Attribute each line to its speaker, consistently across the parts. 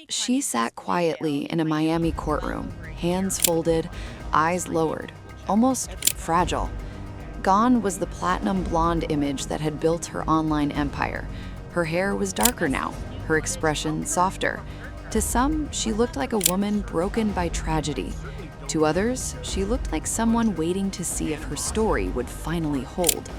Speaker 1: She sat quietly in a Miami courtroom, hands folded, eyes lowered, almost fragile. Gone was the platinum blonde image that had built her online empire. Her hair was darker now, her expression softer. To some, she looked like a woman broken by tragedy. To others, she looked like someone waiting to see if her story would finally hold.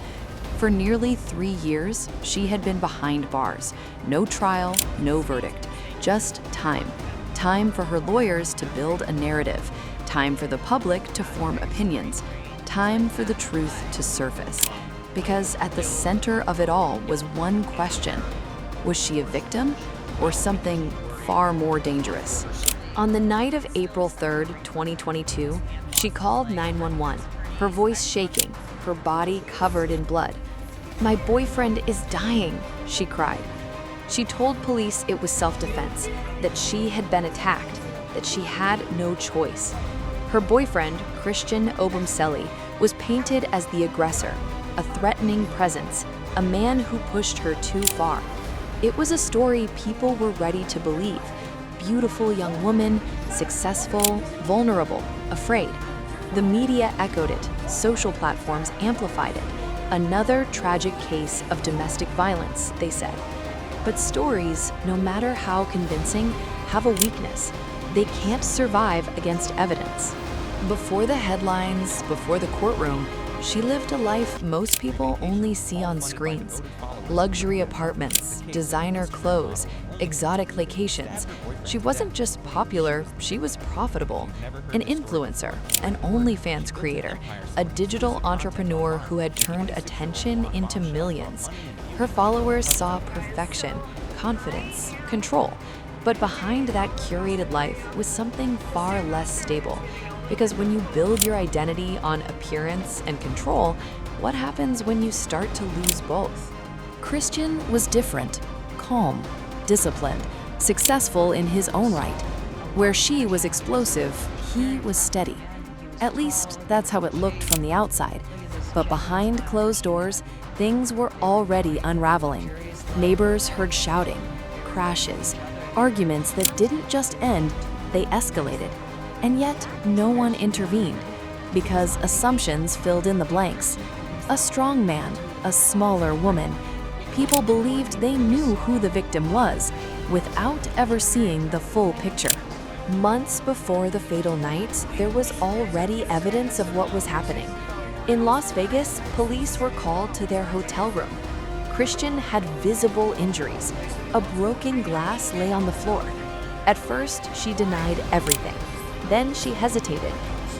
Speaker 1: For nearly 3 years, she had been behind bars. No trial, no verdict. Just time. Time for her lawyers to build a narrative. Time for the public to form opinions. Time for the truth to surface. Because at the center of it all was one question. Was she a victim or something far more dangerous? On the night of April 3rd, 2022, she called 911, her voice shaking, her body covered in blood. "My boyfriend is dying," she cried. She told police it was self-defense, that she had been attacked, that she had no choice. Her boyfriend, Christian Obumseli, was painted as the aggressor, a threatening presence, a man who pushed her too far. It was a story people were ready to believe. Beautiful young woman, successful, vulnerable, afraid. The media echoed it, social platforms amplified it. Another tragic case of domestic violence, they said. But stories, no matter how convincing, have a weakness. They can't survive against evidence. Before the headlines, before the courtroom, she lived a life most people only see on screens. Luxury apartments, designer clothes, exotic vacations. She wasn't just popular, she was profitable. An influencer, an OnlyFans creator, a digital entrepreneur who had turned attention into millions. Her followers saw perfection, confidence, control. But behind that curated life was something far less stable. Because when you build your identity on appearance and control, what happens when you start to lose both? Christian was different, calm, disciplined, successful in his own right. Where she was explosive, he was steady. At least that's how it looked from the outside. But behind closed doors, things were already unraveling. Neighbors heard shouting, crashes, arguments that didn't just end, they escalated. And yet, no one intervened, because assumptions filled in the blanks. A strong man, a smaller woman. People believed they knew who the victim was, without ever seeing the full picture. Months before the fatal night, there was already evidence of what was happening. In Las Vegas, police were called to their hotel room. Christian had visible injuries. A broken glass lay on the floor. At first, she denied everything. Then she hesitated.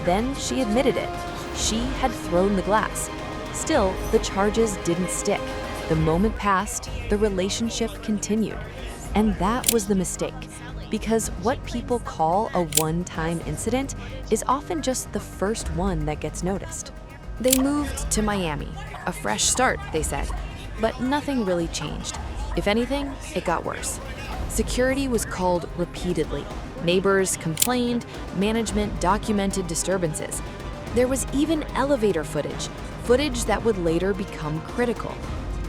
Speaker 1: Then she admitted it. She had thrown the glass. Still, the charges didn't stick. The moment passed, the relationship continued. And that was the mistake. Because what people call a one-time incident is often just the first one that gets noticed. They moved to Miami. A fresh start, they said. But nothing really changed. If anything, it got worse. Security was called repeatedly. Neighbors complained, management documented disturbances. There was even elevator footage that would later become critical.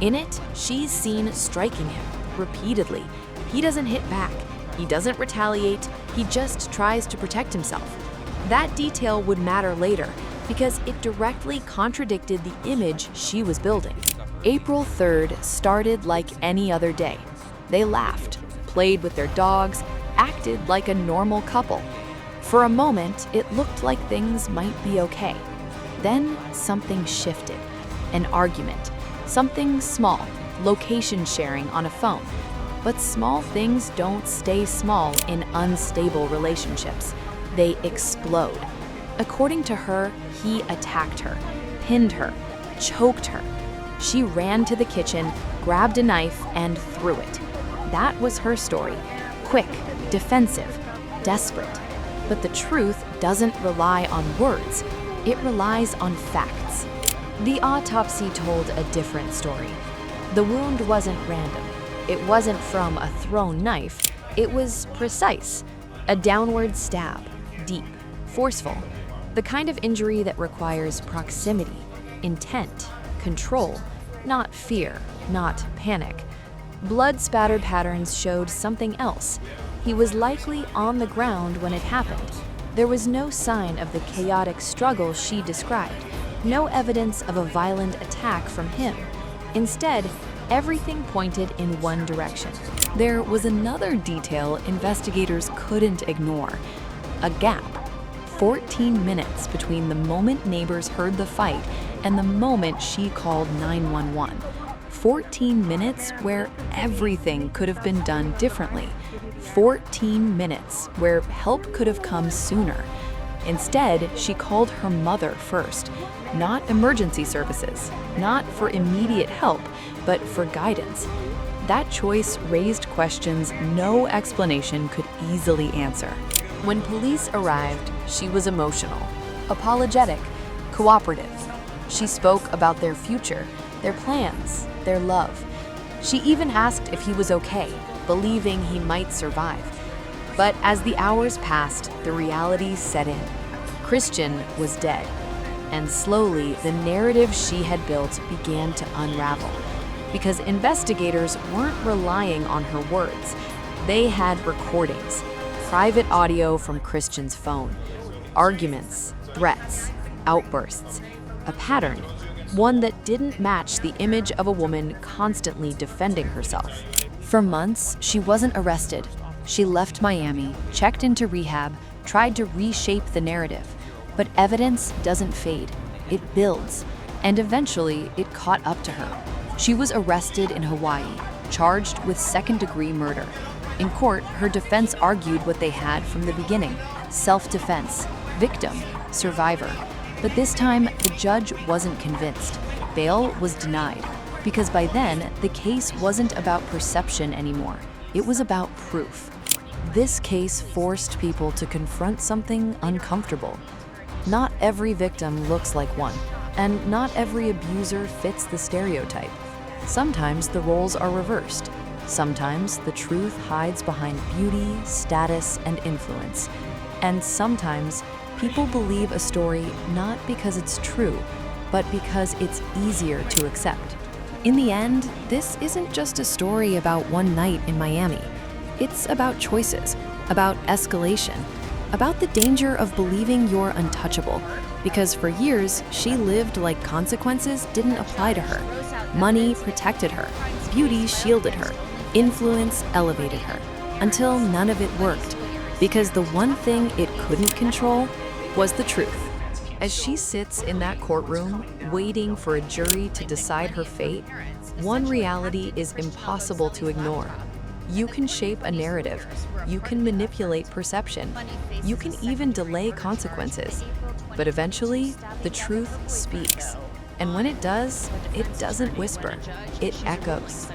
Speaker 1: In it, she's seen striking him repeatedly. He doesn't hit back. He doesn't retaliate. He just tries to protect himself. That detail would matter later because it directly contradicted the image she was building. April 3rd started like any other day. They laughed, played with their dogs, acted like a normal couple. For a moment, it looked like things might be okay. Then something shifted. An argument. Something small, location sharing on a phone. But small things don't stay small in unstable relationships. They explode. According to her, he attacked her, pinned her, choked her. She ran to the kitchen, grabbed a knife, and threw it. That was her story. Quick, defensive, desperate. But the truth doesn't rely on words. It relies on facts. The autopsy told a different story. The wound wasn't random. It wasn't from a thrown knife. It was precise. A downward stab, deep, forceful. The kind of injury that requires proximity, intent, control, not fear, not panic. Blood-spattered patterns showed something else.
Speaker 2: He was likely on the ground when it happened. There was no sign of the chaotic struggle she described, no evidence of a violent attack from him. Instead, everything pointed in one direction.
Speaker 1: There was another detail investigators couldn't ignore: a gap. 14 minutes between the moment neighbors heard the fight and the moment she called 911. 14 minutes where everything could have been done differently. 14 minutes where help could have come sooner. Instead, she called her mother first. Not emergency services, not for immediate help, but for guidance. That choice raised questions no explanation could easily answer. When police arrived, she was emotional, apologetic, cooperative. She spoke about their future, their plans, their love. She even asked if he was okay, believing he might survive. But as the hours passed, the reality set in. Christian was dead. And slowly, the narrative she had built began to unravel. Because investigators weren't relying on her words. They had recordings, private audio from Christian's phone, arguments, threats, outbursts, a pattern, one that didn't match the image of a woman constantly defending herself. For months, she wasn't arrested. She left Miami, checked into rehab, tried to reshape the narrative. But evidence doesn't fade. It builds. And eventually, it caught up to her. She was arrested in Hawaii, charged with second-degree murder. In court, her defense argued what they had from the beginning: self-defense, victim, survivor. But this time, the judge wasn't convinced. Bail was denied. Because by then, the case wasn't about perception anymore. It was about proof. This case forced people to confront something uncomfortable. Not every victim looks like one, and not every abuser fits the stereotype. Sometimes the roles are reversed. Sometimes the truth hides behind beauty, status, and influence. And sometimes people believe a story not because it's true, but because it's easier to accept. In the end, this isn't just a story about one night in Miami. It's about choices, about escalation, about the danger of believing you're untouchable. Because for years, she lived like consequences didn't apply to her. Money protected her, beauty shielded her, influence elevated her, until none of it worked. Because the one thing it couldn't control was the truth. As she sits in that courtroom, waiting for a jury to decide her fate, one reality is impossible to ignore. You can shape a narrative. You can manipulate perception. You can even delay consequences. But eventually, the truth speaks. And when it does, it doesn't whisper. It echoes.